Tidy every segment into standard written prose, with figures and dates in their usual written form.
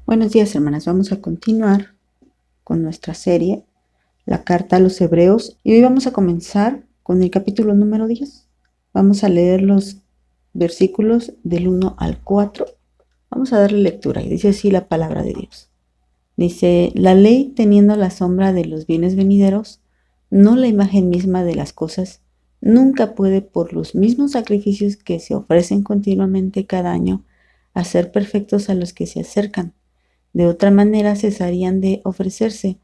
Buenos días, hermanas. Vamos a continuar con nuestra serie, la carta a los Hebreos, y hoy vamos a comenzar con el capítulo número 10. Vamos a leer los versículos del 1 al 4. Vamos a darle lectura y dice así la palabra de Dios. Dice: la ley, teniendo la sombra de los bienes venideros, no la imagen misma de las cosas, nunca puede, por los mismos sacrificios que se ofrecen continuamente cada año, hacer perfectos a los que se acercan. De otra manera cesarían de ofrecerse,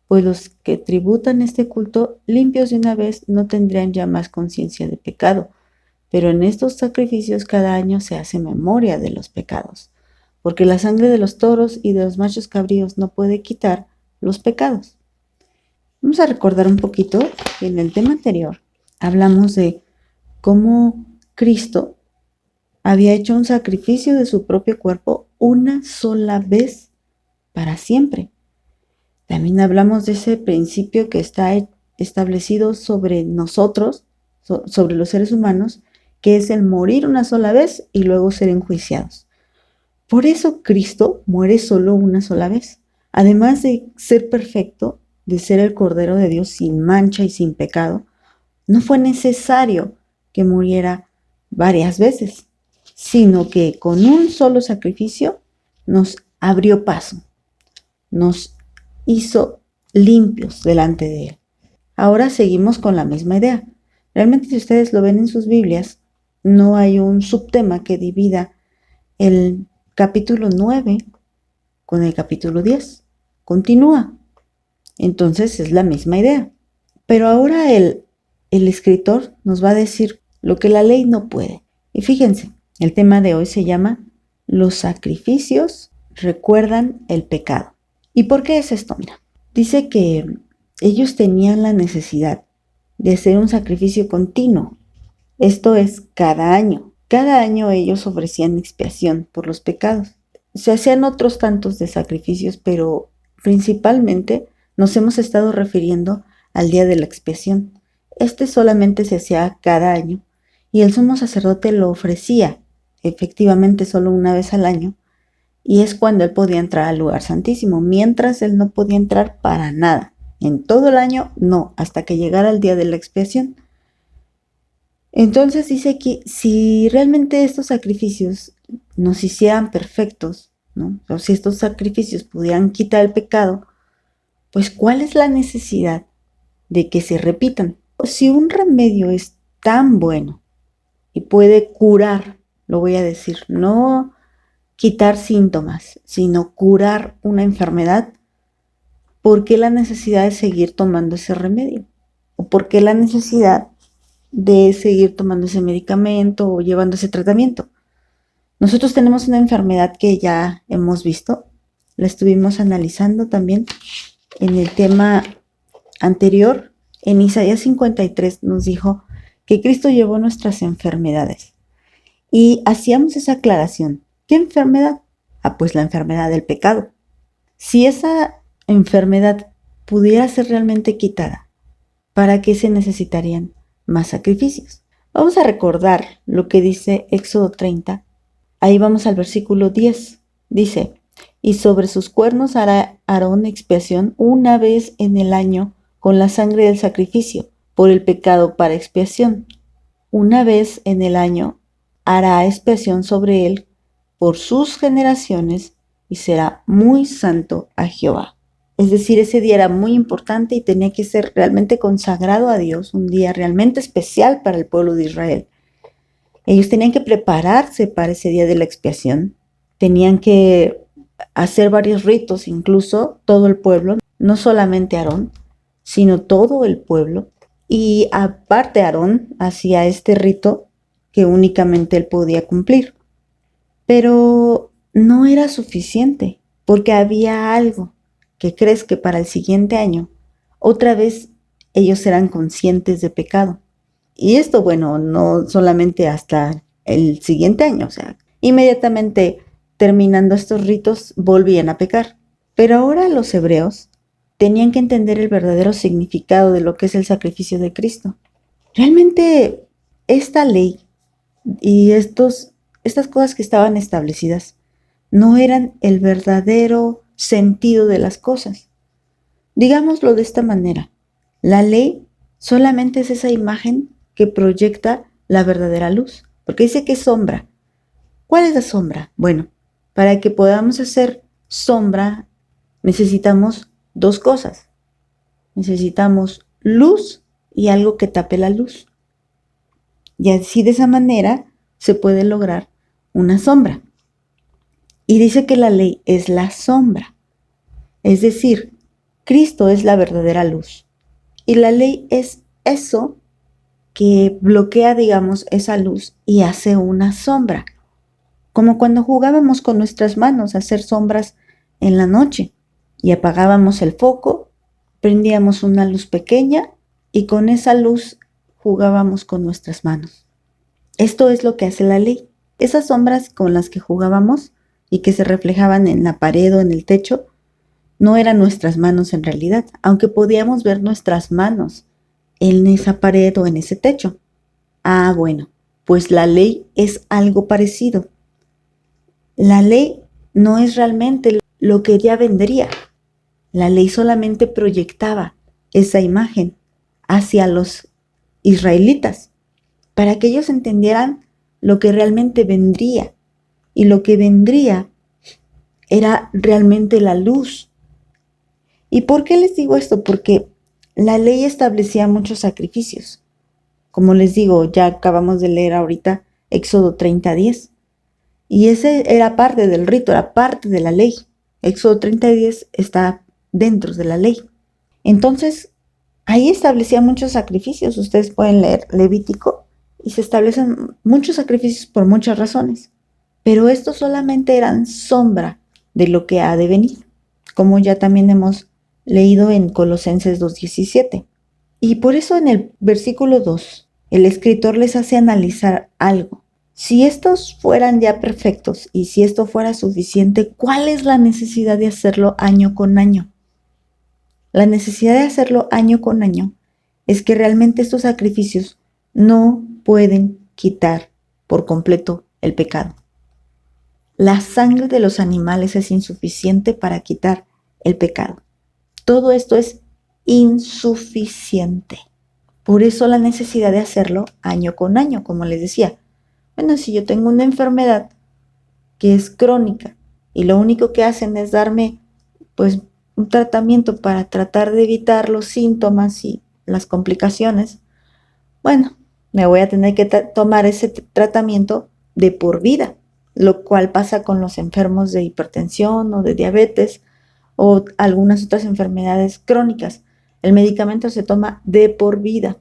pues los que tributan este culto, limpios de una vez, no tendrían ya más conciencia de pecado. Pero en estos sacrificios cada año se hace memoria de los pecados, porque la sangre de los toros y de los machos cabríos no puede quitar los pecados. Vamos a recordar un poquito que en el tema anterior hablamos de cómo Cristo había hecho un sacrificio de su propio cuerpo una sola vez para siempre. También hablamos de ese principio que está establecido sobre nosotros, sobre los seres humanos, que es el morir una sola vez y luego ser enjuiciados. Por eso Cristo muere solo una sola vez. Además de ser perfecto, de ser el Cordero de Dios sin mancha y sin pecado, no fue necesario que muriera varias veces, sino que con un solo sacrificio nos abrió paso, nos hizo limpios delante de Él. Ahora seguimos con la misma idea. Realmente, si ustedes lo ven en sus Biblias, no hay un subtema que divida el capítulo 9 con el capítulo 10. Continúa. Entonces es la misma idea. Pero ahora el escritor nos va a decir lo que la ley no puede. Y fíjense, el tema de hoy se llama Los sacrificios recuerdan el pecado. ¿Y por qué es esto? Mira, dice que ellos tenían la necesidad de hacer un sacrificio continuo. Esto es, cada año. Cada año ellos ofrecían expiación por los pecados. Se hacían otros tantos de sacrificios, pero principalmente nos hemos estado refiriendo al día de la expiación. Este solamente se hacía cada año y el sumo sacerdote lo ofrecía efectivamente solo una vez al año, y es cuando él podía entrar al lugar santísimo, mientras él no podía entrar para nada. En todo el año, no, hasta que llegara el día de la expiación. Entonces dice que si realmente estos sacrificios nos hicieran perfectos, ¿no? O si estos sacrificios pudieran quitar el pecado, pues ¿cuál es la necesidad de que se repitan? Si un remedio es tan bueno y puede curar, lo voy a decir, no quitar síntomas, sino curar una enfermedad, ¿por qué la necesidad de seguir tomando ese remedio? ¿O por qué la necesidad de seguir tomando ese medicamento o llevando ese tratamiento? Nosotros tenemos una enfermedad que ya hemos visto, la estuvimos analizando también en el tema anterior. En Isaías 53 nos dijo que Cristo llevó nuestras enfermedades y hacíamos esa aclaración. ¿Qué enfermedad? Pues la enfermedad del pecado. Si esa enfermedad pudiera ser realmente quitada, ¿para qué se necesitarían más sacrificios? Vamos a recordar lo que dice Éxodo 30. Ahí vamos al versículo 10. Dice: y sobre sus cuernos hará Aarón expiación una vez en el año con la sangre del sacrificio por el pecado para expiación. Una vez en el año hará expiación sobre él por sus generaciones y será muy santo a Jehová. Es decir, ese día era muy importante y tenía que ser realmente consagrado a Dios, un día realmente especial para el pueblo de Israel. Ellos tenían que prepararse para ese día de la expiación, tenían que hacer varios ritos, incluso todo el pueblo, no solamente Aarón, sino todo el pueblo. Y aparte Aarón hacía este rito que únicamente él podía cumplir. Pero no era suficiente, porque había algo que crees que para el siguiente año, otra vez ellos serán conscientes de pecado. Y esto, bueno, no solamente hasta el siguiente año, o sea, inmediatamente terminando estos ritos volvían a pecar. Pero ahora los hebreos tenían que entender el verdadero significado de lo que es el sacrificio de Cristo. Realmente esta ley y estas cosas que estaban establecidas no eran el verdadero sentido de las cosas. Digámoslo de esta manera, la ley solamente es esa imagen que proyecta la verdadera luz, porque dice que es sombra. ¿Cuál es la sombra? Bueno, para que podamos hacer sombra necesitamos dos cosas. Necesitamos luz y algo que tape la luz. Y así de esa manera se puede lograr una sombra. Y dice que la ley es la sombra. Es decir, Cristo es la verdadera luz. Y la ley es eso que bloquea, digamos, esa luz y hace una sombra. Como cuando jugábamos con nuestras manos a hacer sombras en la noche y apagábamos el foco, prendíamos una luz pequeña y con esa luz jugábamos con nuestras manos. Esto es lo que hace la ley. Esas sombras con las que jugábamos y que se reflejaban en la pared o en el techo, no eran nuestras manos en realidad, aunque podíamos ver nuestras manos en esa pared o en ese techo. Ah, bueno, pues la ley es algo parecido. La ley no es realmente lo que ya vendría. La ley solamente proyectaba esa imagen hacia los israelitas, para que ellos entendieran lo que realmente vendría. Y lo que vendría era realmente la luz. ¿Y por qué les digo esto? Porque la ley establecía muchos sacrificios. Como les digo, ya acabamos de leer ahorita Éxodo 30:10. Y ese era parte del rito, era parte de la ley. Éxodo 30:10 está dentro de la ley. Entonces, ahí establecía muchos sacrificios. Ustedes pueden leer Levítico y se establecen muchos sacrificios por muchas razones. Pero estos solamente eran sombra de lo que ha de venir, como ya también hemos leído en Colosenses 2:17. Y por eso en el versículo 2, el escritor les hace analizar algo. Si estos fueran ya perfectos y si esto fuera suficiente, ¿cuál es la necesidad de hacerlo año con año? La necesidad de hacerlo año con año es que realmente estos sacrificios no pueden quitar por completo el pecado. La sangre de los animales es insuficiente para quitar el pecado. Todo esto es insuficiente. Por eso la necesidad de hacerlo año con año, como les decía. Bueno, si yo tengo una enfermedad que es crónica y lo único que hacen es darme pues un tratamiento para tratar de evitar los síntomas y las complicaciones, bueno, me voy a tener que tomar ese tratamiento de por vida, lo cual pasa con los enfermos de hipertensión o de diabetes o algunas otras enfermedades crónicas. El medicamento se toma de por vida.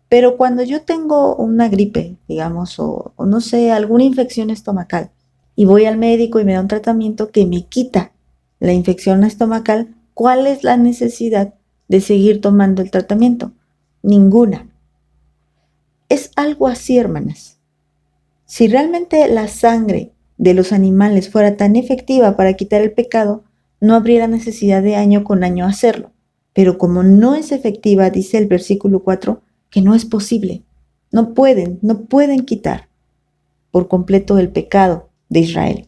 Pero cuando yo tengo una gripe, digamos, o no sé, alguna infección estomacal, y voy al médico y me da un tratamiento que me quita la infección estomacal, ¿cuál es la necesidad de seguir tomando el tratamiento? Ninguna. Es algo así, hermanas. Si realmente la sangre de los animales fuera tan efectiva para quitar el pecado, no habría necesidad de año con año hacerlo. Pero como no es efectiva, dice el versículo 4, que no es posible. No pueden quitar por completo el pecado de Israel.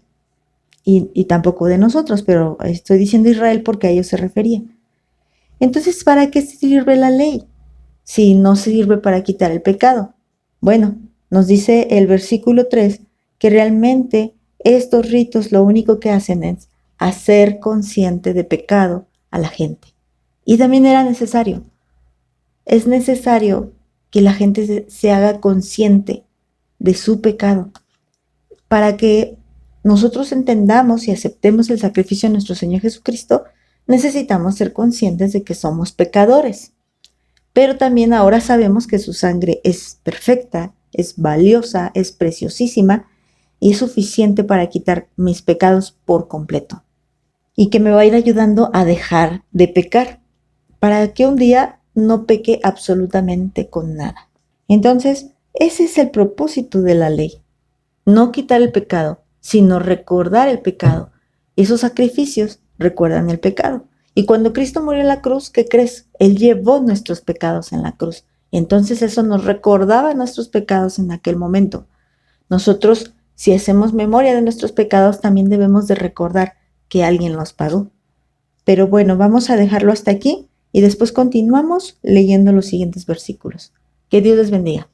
Y tampoco de nosotros, pero estoy diciendo Israel porque a ellos se refería. Entonces, ¿para qué sirve la ley? Si no sirve para quitar el pecado. Bueno, nos dice el versículo 3 que realmente estos ritos lo único que hacen es hacer consciente de pecado a la gente. Y también era necesario. Es necesario que la gente se haga consciente de su pecado para que nosotros entendamos y aceptemos el sacrificio de nuestro Señor Jesucristo. Necesitamos ser conscientes de que somos pecadores. Pero también ahora sabemos que su sangre es perfecta, es valiosa, es preciosísima y es suficiente para quitar mis pecados por completo. Y que me va a ir ayudando a dejar de pecar, para que un día no peque absolutamente con nada. Entonces, ese es el propósito de la ley. No quitar el pecado, sino recordar el pecado. Esos sacrificios recuerdan el pecado. Y cuando Cristo murió en la cruz, ¿qué crees? Él llevó nuestros pecados en la cruz. Entonces eso nos recordaba nuestros pecados en aquel momento. Nosotros Si hacemos memoria de nuestros pecados, también debemos de recordar que alguien los pagó. Pero bueno, vamos a dejarlo hasta aquí y después continuamos leyendo los siguientes versículos. Que Dios les bendiga.